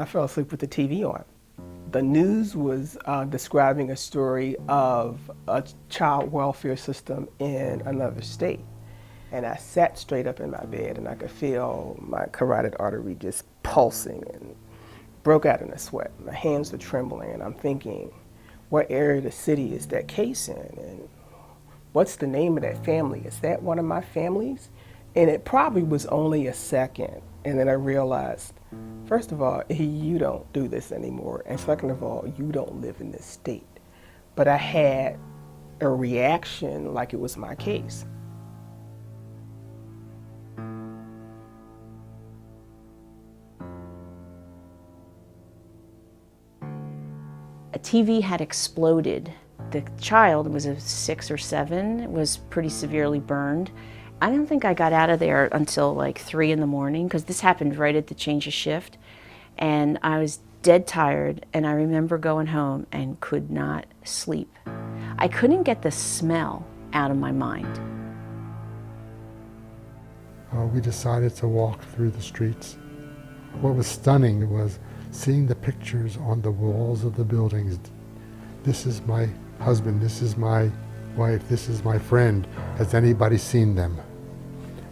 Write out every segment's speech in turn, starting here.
I fell asleep with the TV on. The news was describing a story of a child welfare system in another state. And I sat straight up in my bed and I could feel my carotid artery just pulsing and broke out in a sweat. My hands were trembling and I'm thinking, what area of the city is that case in? And what's the name of that family? Is that one of my families? And it probably was only a second. And then I realized, first of all, you don't do this anymore. And second of all, you don't live in this state. But I had a reaction like it was my case. A TV had exploded. The child was a 6 or 7, was pretty severely burned. I don't think I got out of there until like 3 in the morning because this happened right at the change of shift. And I was dead tired and I remember going home and could not sleep. I couldn't get the smell out of my mind. We decided to walk through the streets. What was stunning was seeing the pictures on the walls of the buildings. This is my husband, this is my wife, this is my friend. Has anybody seen them?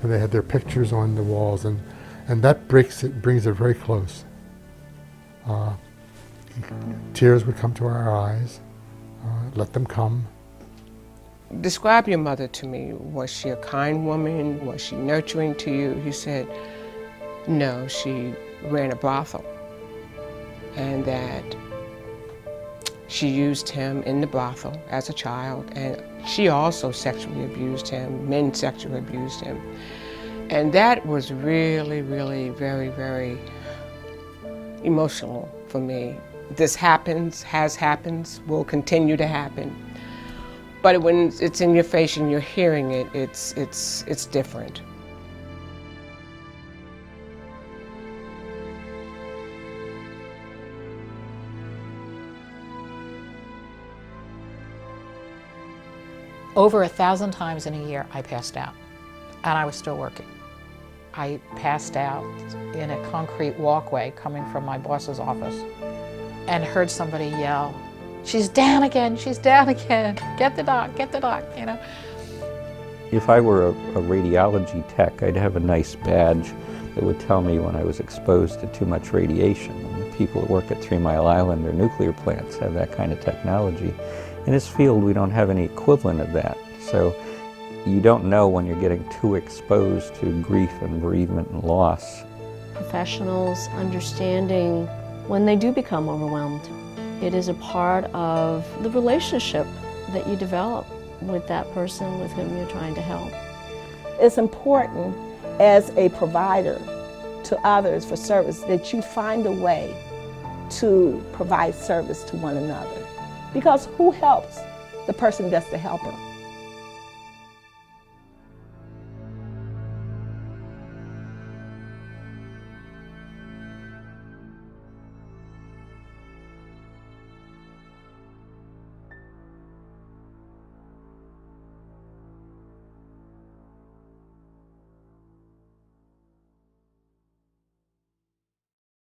And they had their pictures on the walls, and that brings it very close. Tears would come to our eyes. Let them come. Describe your mother to me. Was she a kind woman? Was she nurturing to you? He said, no, she ran a brothel, and that she used him in the brothel as a child, and she also sexually abused him, men sexually abused him. And that was really, really very, very emotional for me. This happens, has happened, will continue to happen. But when it's in your face and you're hearing it, it's different. Over 1,000 times in a year, I passed out, and I was still working. I passed out in a concrete walkway coming from my boss's office and heard somebody yell, "She's down again, she's down again, get the doc, you know." If I were a radiology tech, I'd have a nice badge that would tell me when I was exposed to too much radiation. And the people that work at 3 Mile Island or nuclear plants have that kind of technology. In this field, we don't have any equivalent of that. So you don't know when you're getting too exposed to grief and bereavement and loss. Professionals understanding when they do become overwhelmed. It is a part of the relationship that you develop with that person with whom you're trying to help. It's important as a provider to others for service that you find a way to provide service to one another. Because who helps the person that's the helper?